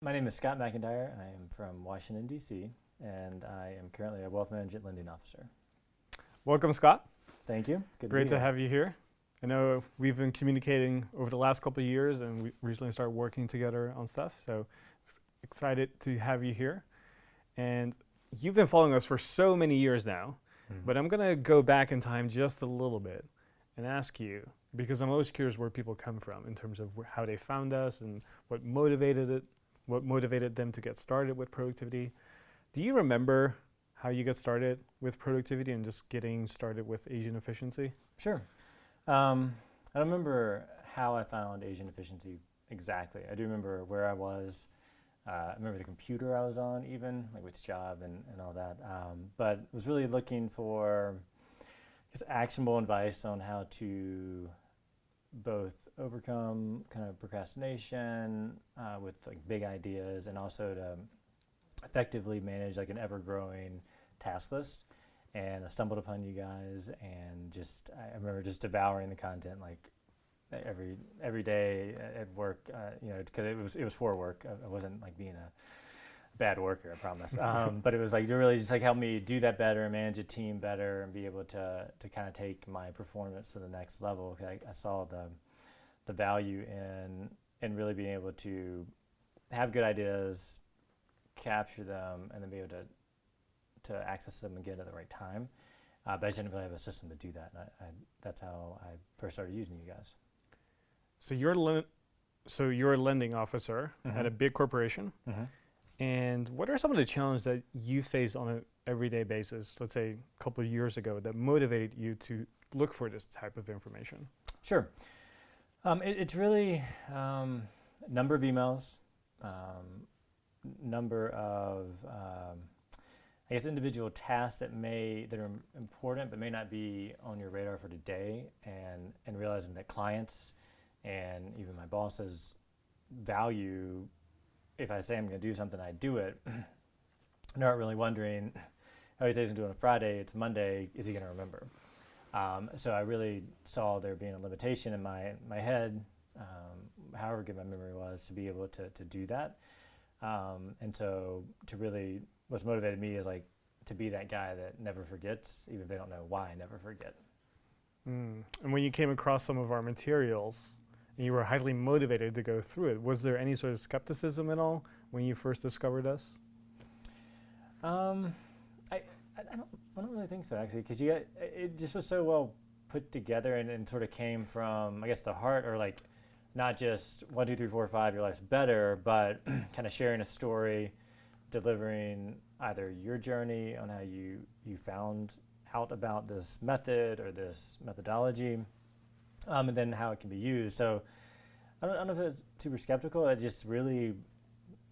My name is Scott McIntyre. I am from Washington, D.C., and I am currently a wealth management lending officer. Welcome, Scott. Thank you. Good Great to be to here. have you here. I know we've been communicating over the last couple of years, and we recently started working together on stuff. So excited to have you here. And you've been following us for so many years now, but I'm going to go back in time just a little bit and ask you, because I'm always curious where people come from in terms of how they found us and what motivated them to get started with productivity. Do you remember how you got started with productivity and just getting started with Asian efficiency? Sure. I don't remember how I found Asian efficiency exactly. I do remember where I was. I remember the computer I was on, even like which job and all that. But was really looking for just actionable advice on how to both overcome kind of procrastination with like big ideas, and also to effectively manage like an ever-growing task list. And I stumbled upon you guys, and I remember just devouring the content like every day at work. Because it was for work. I wasn't like being a bad worker, I promise. But it was like to really just like help me do that better, manage a team better, and be able to kind of take my performance to the next level. I saw the value in really being able to have good ideas, capture them, and then be able to access them again at the right time. But I just didn't really have a system to do that. And that's how I first started using you guys. So you're a lending officer at a big corporation. And what are some of the challenges that you face on an everyday basis, let's say a couple of years ago, that motivated you to look for this type of information? Sure. It's really number of emails, number of I guess individual tasks that are important but may not be on your radar for today, and realizing that clients and even my bosses value if I say I'm going to do something, I do it. Not really wondering, oh, he says he's doing it on Friday, it's Monday, is he going to remember? So I really saw there being a limitation in my head, however good my memory was, to be able to do that. And so to really, what's motivated me is like to be that guy that never forgets, even if they don't know why I never forget. And when you came across some of our materials and you were highly motivated to go through it, was there any sort of skepticism at all when you first discovered us? I don't really think so, actually, because it just was so well put together, and sort of came from, I guess, the heart, or like not just 1, 2, 3, 4, 5, your life's better, but kind of sharing a story, delivering either your journey on how you found out about this method or this methodology, and then how it can be used. So I don't know if it's super skeptical. I just really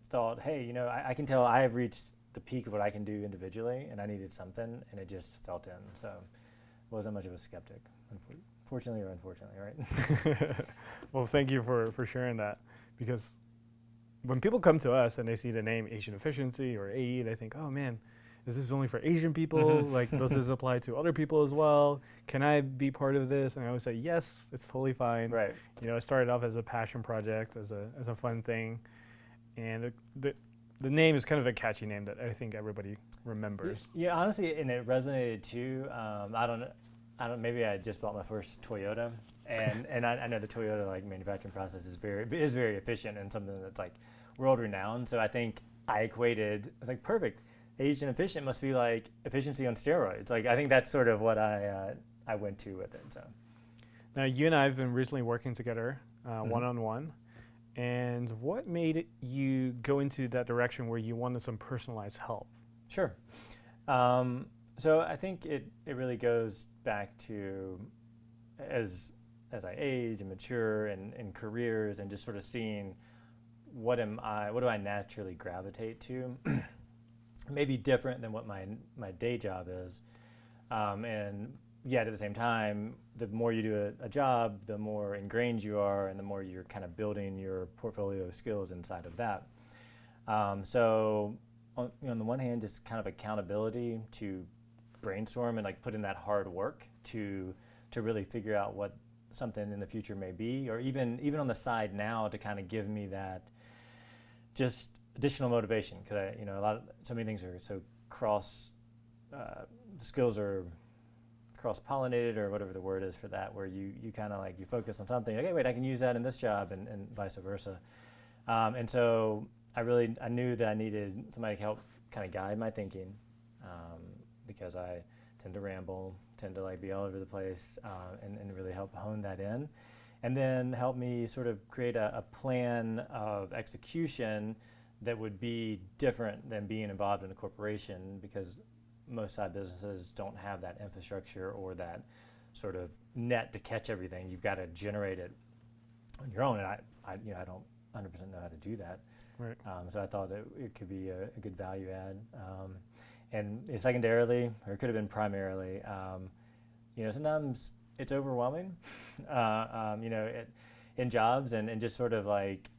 thought, hey, I can tell I have reached the peak of what I can do individually, and I needed something, and it just felt in. So I wasn't much of a skeptic, fortunately or unfortunately, right? Well, thank you for sharing that, because when people come to us and they see the name Asian Efficiency or AE, they think, oh man, is this only for Asian people? Like, does this apply to other people as well? Can I be part of this? And I always say, yes, it's totally fine. Right. It started off as a passion project, as a fun thing. And the name is kind of a catchy name that I think everybody remembers. Yeah, honestly, and it resonated too. I don't. Maybe I just bought my first Toyota, and I know the Toyota like manufacturing process is very efficient and something that's like world renowned. So I think I was like, perfect. Asian efficient must be like efficiency on steroids. Like, I think that's sort of what I went to with it. So now you and I have been recently working together one-on-one. And what made you go into that direction where you wanted some personalized help? Sure. So I think it really goes back to as I age and mature in careers, and just sort of seeing what do I naturally gravitate to, maybe different than what my day job is, and yet at the same time, the more you do a job, the more ingrained you are, and the more you're kind of building your portfolio of skills inside of that. So on the one hand, just kind of accountability to brainstorm and like put in that hard work to really figure out what something in the future may be, or even on the side now to kind of give me that just additional motivation because so many things are so cross skills are cross-pollinated or whatever the word is for that, where you kind of like you focus on something, okay, wait, I can use that in this job, and vice versa. And so I knew that I needed somebody to help kind of guide my thinking, because I tend to ramble, tend to like be all over the place, and really help hone that in, and then help me sort of create a plan of execution that would be different than being involved in a corporation, because most side businesses don't have that infrastructure or that sort of net to catch everything. You've got to generate it on your own, and I don't 100% know how to do that. Right. So I thought it could be a good value add. And secondarily, or it could have been primarily, sometimes it's overwhelming, in jobs, and just sort of like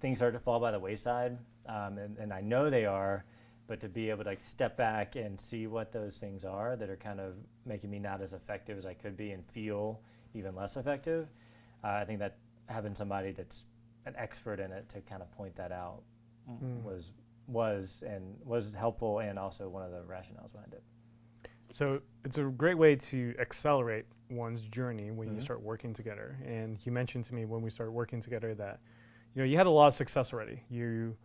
things start to fall by the wayside, and I know they are, but to be able to like step back and see what those things are that are kind of making me not as effective as I could be and feel even less effective, I think that having somebody that's an expert in it to kind of point that out was helpful, and also one of the rationales behind it. So it's a great way to accelerate one's journey when you start working together. And you mentioned to me when we started working together that you had a lot of success already. You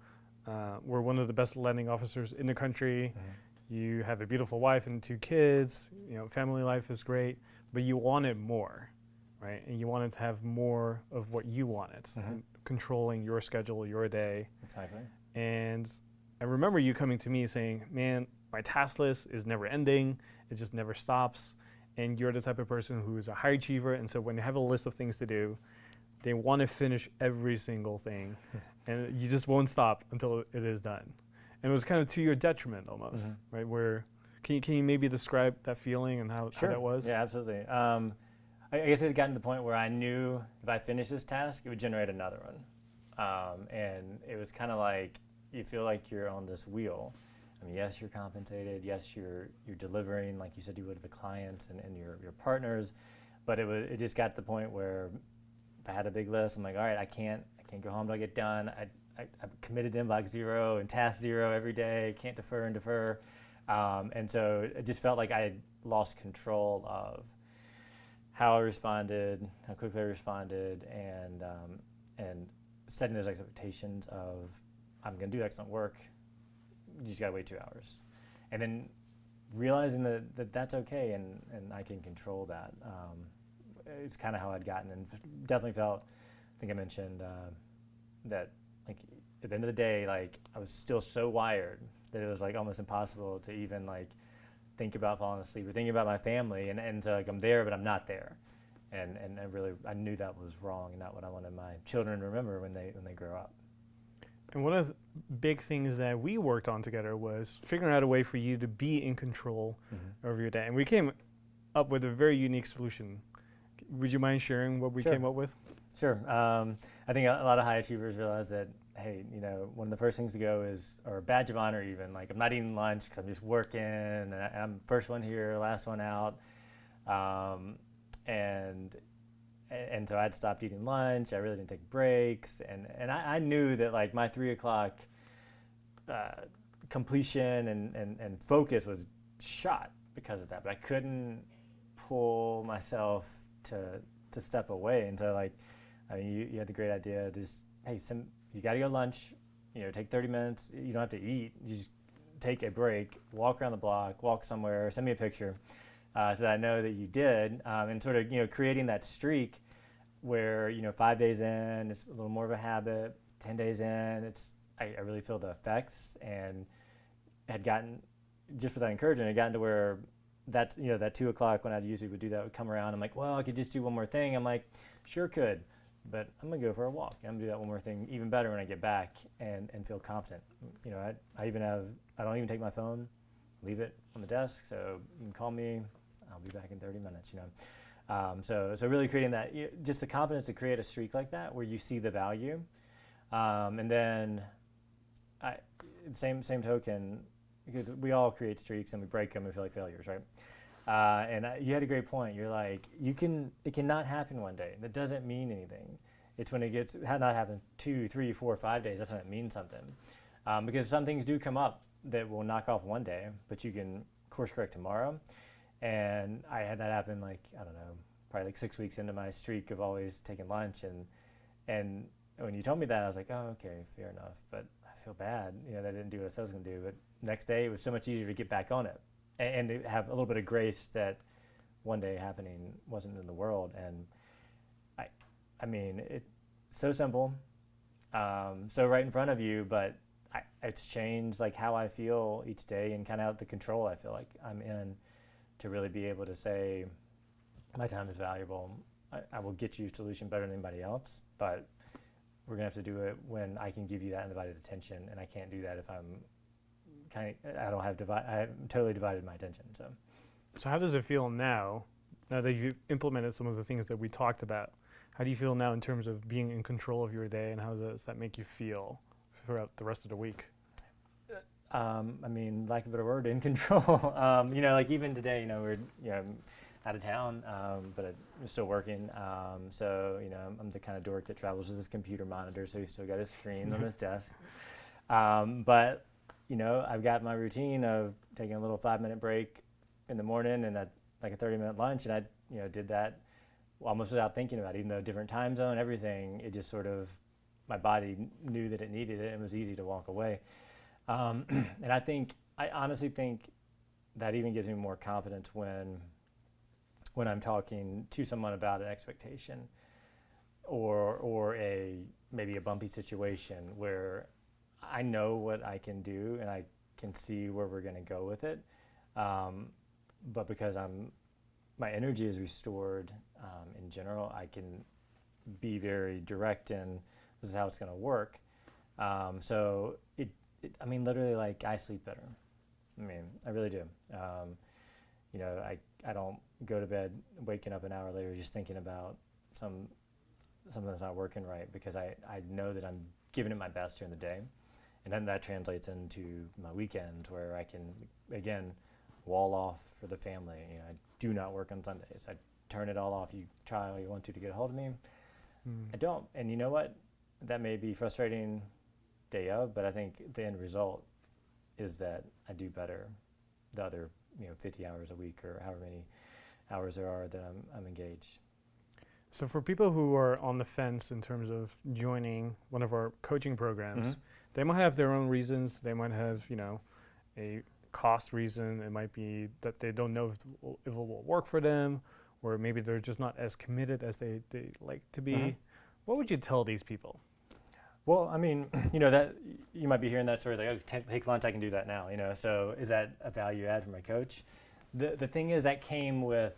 were one of the best lending officers in the country. You have a beautiful wife and 2 kids. Family life is great, but you wanted more, right? And you wanted to have more of what you wanted, controlling your schedule, your day. Exactly. And I remember you coming to me saying, man, my task list is never ending. It just never stops. And you're the type of person who is a high achiever. And so when they have a list of things to do, they want to finish every single thing. And you just won't stop until it is done. And it was kind of to your detriment almost, right? Where, can you maybe describe that feeling and how that was? Yeah, absolutely. I guess it had gotten to the point where I knew if I finished this task, it would generate another one. And it was kind of like, you feel like you're on this wheel. I mean, yes, you're compensated. Yes, you're delivering like you said you would to clients and your partners. But it just got to the point where if I had a big list, I'm like, all right, I can't go home till I get done. I'm committed to inbox 0 and task 0 every day. Can't defer. And so it just felt like I had lost control of how I responded, how quickly I responded, and setting those expectations of I'm going to do excellent work. You just got to wait 2 hours, and then realizing that that's okay, and I can control that. It's kind of how I'd gotten, and definitely felt. I think I mentioned that like at the end of the day, like I was still so wired that it was like almost impossible to even like think about falling asleep or thinking about my family, and so like I'm there but I'm not there, and I knew that was wrong and not what I wanted my children to remember when they grow up. And one of the big things that we worked on together was figuring out a way for you to be in control of your day, and we came up with a very unique solution. Would you mind sharing what we came up with? Sure. I think a lot of high achievers realize that, hey, one of the first things to go is, or a badge of honor even, like I'm not eating lunch because I'm just working, and I'm first one here, last one out. And so I'd stopped eating lunch. I really didn't take breaks. And I knew that like my 3 o'clock completion and focus was shot because of that, but I couldn't pull myself to step away. And so like, I mean, you had the great idea, just, hey, you got to go to lunch, take 30 minutes. You don't have to eat. You just take a break, walk around the block, walk somewhere, send me a picture so that I know that you did. And sort of, creating that streak where, 5 days in, it's a little more of a habit. 10 days in, I really feel the effects, and had gotten, just for that encouragement, it gotten to where that 2 o'clock when I usually would do that would come around. I'm like, well, I could just do one more thing. I'm like, sure could, but I'm gonna go for a walk. I'm gonna do that one more thing even better when I get back and feel confident. I don't even take my phone, leave it on the desk, so you can call me. I'll be back in 30 minutes. So really creating that, just the confidence to create a streak like that where you see the value, and then same token, because we all create streaks and we break them and feel like failures, right? And you had a great point. You're like, it cannot happen one day. That doesn't mean anything. It's when it gets had not happened 2, 3, 4, 5 days. That's when it means something. Because some things do come up that will knock off one day, but you can course correct tomorrow. And I had that happen like, I don't know, probably like 6 weeks into my streak of always taking lunch. And when you told me that, I was like, oh, okay, fair enough. But I feel bad, that I didn't do what I said I was going to do. But next day, it was so much easier to get back on it and to have a little bit of grace that one day happening wasn't in the world. And I mean, it's so simple, so right in front of you, but it's changed like how I feel each day and kind of the control I feel like I'm in to really be able to say my time is valuable. I will get you a solution better than anybody else, but we're gonna have to do it when I can give you that undivided attention, and I can't do that if I have totally divided my attention. So how does it feel now that you've implemented some of the things that we talked about? How do you feel now in terms of being in control of your day, and how does that make you feel throughout the rest of the week? I mean, lack of a better word, in control. Like even today, we're out of town, but I'm still working. So I'm the kind of dork that travels with his computer monitor, so he's still got his screen on his desk. But I've got my routine of taking a little 5-minute break in the morning and like a 30-minute lunch, and I did that almost without thinking about it, even though different time zone, everything, it just sort of, my body knew that it needed it and it was easy to walk away. And I honestly think that even gives me more confidence when I'm talking to someone about an expectation or maybe a bumpy situation where I know what I can do and I can see where we're going to go with it. But because my energy is restored in general, I can be very direct in this is how it's going to work. So literally, like, I sleep better. I really do. I don't go to bed waking up an hour later just thinking about something that's not working right, because I know that I'm giving it my best during the day. And then that translates into my weekend where I can, again, wall off for the family. I do not work on Sundays. I turn it all off. You try all you want to get a hold of me. I don't. And you know what? That may be frustrating day of, but I think the end result is that I do better the other 50 hours a week or however many hours there are that I'm engaged. So for people who are on the fence in terms of joining one of our coaching programs, they might have their own reasons. They might have, a cost reason. It might be that they don't know if it will work for them, or maybe they're just not as committed as they like to be. What would you tell these people? Well, that you might be hearing that sort of like, oh, take lunch, I can do that now, So is that a value add for my coach? The thing is that came with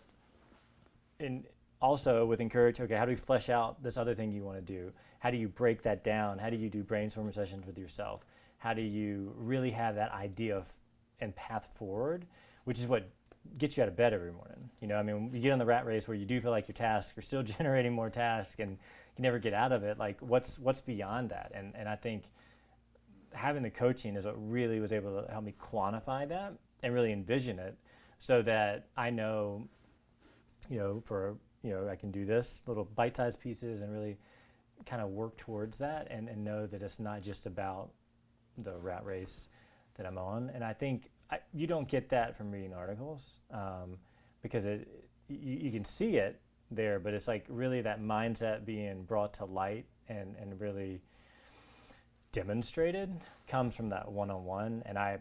encourage, okay, how do we flesh out this other thing you want to do? How do you break that down? How do you do brainstorming sessions with yourself? How do you really have that idea and path forward, which is what gets you out of bed every morning? You get on the rat race where you do feel like your tasks are still generating more tasks and you never get out of it. Like what's beyond that? And I think having the coaching is what really was able to help me quantify that and really envision it, so that I know, I can do this little bite-sized pieces and really kind of work towards that and know that it's not just about the rat race that I'm on. And I think you don't get that from reading articles, because you can see it there, but it's like really that mindset being brought to light and really demonstrated comes from that one-on-one. And I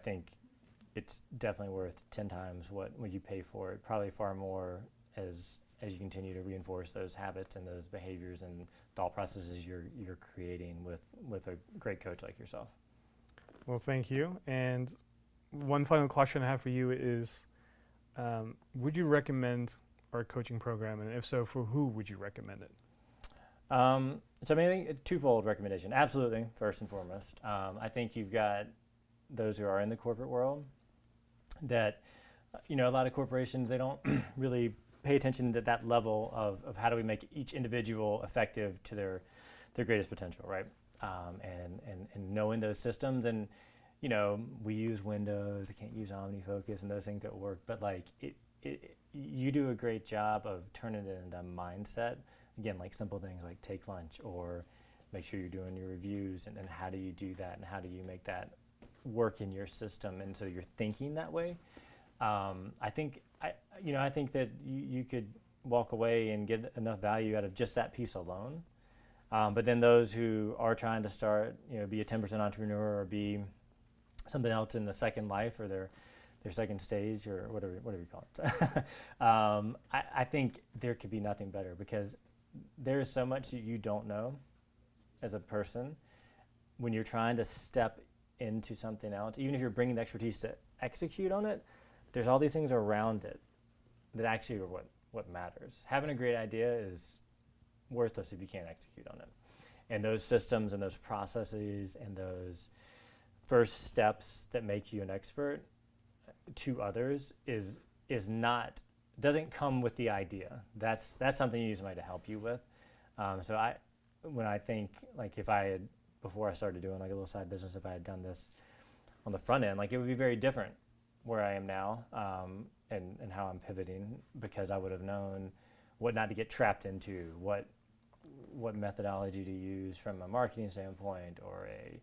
think it's definitely worth 10 times what you pay for it, probably far more as you continue to reinforce those habits and those behaviors and thought processes you're creating with a great coach like yourself. Well, thank you. And one final question I have for you is, would you recommend our coaching program? And if so, for who would you recommend it? I think a twofold recommendation. Absolutely, first and foremost. I think you've got those who are in the corporate world that, a lot of corporations, they don't really pay attention to that level of how do we make each individual effective to their greatest potential, right? And knowing those systems, and we use Windows, I can't use OmniFocus and those things that work, but like you do a great job of turning it into a mindset, again, like simple things like take lunch or make sure you're doing your reviews, and how do you do that, and how do you make that work in your system, and so you're thinking that way. I think that you could walk away and get enough value out of just that piece alone. But then those who are trying to start, be a 10% entrepreneur or be something else in the second life or their second stage or whatever you call it. I think there could be nothing better, because there is so much that you don't know as a person when you're trying to step into something else. Even if you're bringing the expertise to execute on it, there's all these things around it that actually are what matters. Having a great idea is worthless if you can't execute on it. And those systems and those processes and those first steps that make you an expert to others doesn't come with the idea. That's something you need somebody to help you with. When I think, like, if I had, before I started doing like a little side business, if I had done this on the front end, like, it would be very different where I am now, and how I'm pivoting, because I would have known what not to get trapped into, what methodology to use from a marketing standpoint or a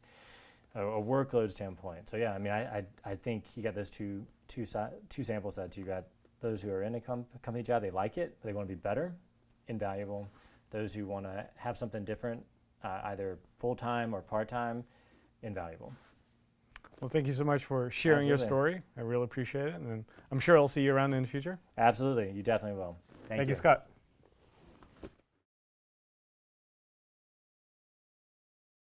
workload standpoint. So yeah, I mean, I think you got those two sample sets. You got those who are in a company job, they like it, but they want to be better, invaluable. Those who want to have something different, either full-time or part-time, invaluable. Well, thank you so much for sharing your story. I really appreciate it, and I'm sure I'll see you around in the future. Absolutely, you definitely will. Thank you, Scott.